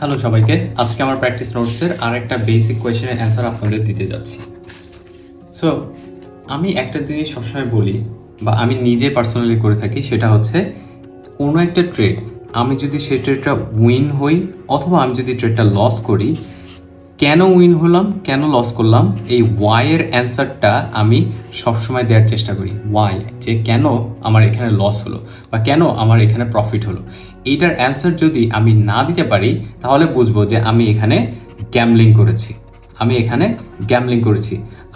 Hello সবাইকে, আজকে আমার প্র্যাকটিস নোটসের আরেকটা বেসিক কোয়েশ্চেনের অ্যান্সার আপনাদের দিতে যাচ্ছি। সো আমি একটা জিনিস সবসময় বলি বা আমি নিজে পার্সোনালি করে থাকি, সেটা হচ্ছে কোনো একটা ট্রেড আমি যদি সেই ট্রেডটা উইন হই অথবা আমি যদি ট্রেডটা লস করি, কেন উইন হলাম কেন লস করলাম এই ওয়াইয়ের অ্যান্সারটা আমি সবসময় দেওয়ার চেষ্টা করি। ওয়াই, যে কেন আমার এখানে লস হলো বা কেন আমার এখানে প্রফিট হলো, এইটার অ্যান্সার যদি আমি না দিতে পারি তাহলে বুঝবো যে আমি এখানে গ্যামলিং করেছি।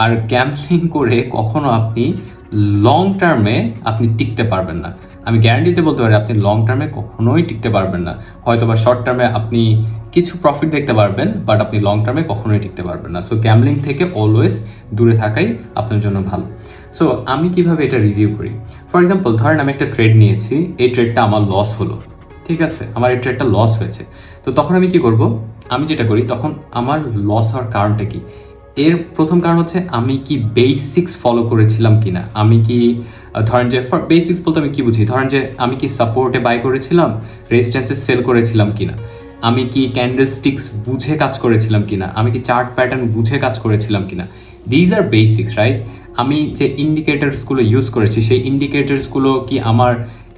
আর গ্যামলিং করে কখনো আপনি লং টার্মে আপনি টিকতে পারবেন না। আমি গ্যারান্টিতে বলতে পারি আপনি লং টার্মে কখনোই টিকতে পারবেন না। হয়তো বা শর্ট টার্মে আপনি কিছু প্রফিট দেখতে পারবেন, বাট আপনি লং টার্মে কখনোই টিকতে পারবেন না। সো গ্যামলিং থেকে অলওয়েজ দূরে থাকাই আপনার জন্য ভালো। সো আমি কিভাবে এটা রিভিউ করি, ফর এক্সাম্পল ধরেন আমি একটা ট্রেড নিয়েছি, এই ট্রেডটা আমার লস হলো, ঠিক আছে, আমার এই ট্রেডটা লস হয়েছে। তো তখন আমি কি করব, আমি যেটা করি তখন আমার লস হওয়ার কারণটা কি, এর প্রথম কারণ হচ্ছে আমি কি বেসিক্স ফলো করেছিলাম কিনা। আমি কি ধরেন যে বেসিক্স বলতে আমি কি বুঝি, ধরেন যে আমি কি সাপোর্টে বাই করেছিলাম, রেজিস্ট্যান্সে সেল করেছিলাম কিনা, আমি কি ক্যান্ডেল স্টিক্স বুঝে কাজ করেছিলাম কিনা, আমি কি চার্ট প্যাটার্ন বুঝে কাজ করেছিলাম কিনা। These are basics, right. আমি যে ইন্ডিকেটার্সগুলো ইউজ করেছি সেই ইন্ডিকেটার্সগুলো কি আমার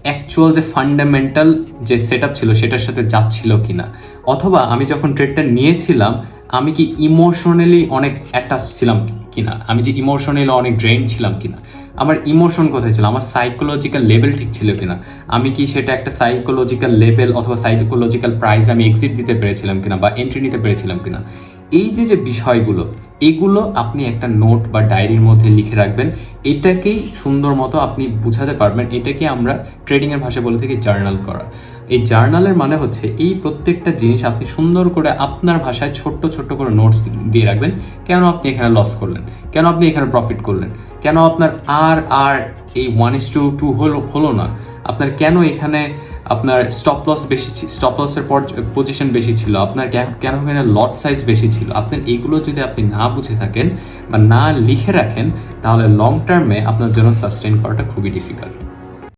অ্যাকচুয়াল যে ফান্ডামেন্টাল যে সেট আপ ছিল সেটার সাথে যাচ্ছিল কিনা, অথবা আমি যখন ট্রেডটা নিয়েছিলাম আমি কি ইমোশনালি অনেক অ্যাটাচ ছিলাম কিনা, আমি যে ইমোশনালি অনেক ড্রেন ছিলাম কিনা, আমার ইমোশন কোথায় ছিল, আমার সাইকোলজিক্যাল লেভেল ঠিক ছিল কিনা, আমি কি সেটা একটা সাইকোলজিক্যাল লেভেল অথবা সাইকোলজিক্যাল প্রাইস আমি এক্সিট দিতে পেরেছিলাম কিনা বা এন্ট্রি নিতে পেরেছিলাম কিনা। এই যে বিষয়গুলো, এগুলো আপনি একটা নোট বা ডায়েরির মধ্যে লিখে রাখবেন। এটাকেই সুন্দর মতো আপনি বুঝাতে পারবেন। এটাকে আমরা ট্রেডিংয়ের ভাষায় বলে থাকি জার্নাল করা। এই জার্নালের মানে হচ্ছে এই প্রত্যেকটা জিনিস আপনি সুন্দর করে আপনার ভাষায় ছোট্ট ছোট্ট করে নোটস দিয়ে রাখবেন। কেন আপনি এখানে লস করলেন, কেন আপনি এখানে প্রফিট করলেন, কেন আপনার আর এই 1:2 হলো না, আপনার কেন এখানে আপনার স্টপ লসের পর পজিশন বেশি ছিল, আপনার কেন এখানে লট সাইজ বেশি ছিল। আপনার এগুলো যদি আপনি না বুঝে থাকেন বা না লিখে রাখেন তাহলে লং টার্মে আপনার জন্য সাস্টেইন করাটা খুবই ডিফিকাল্ট।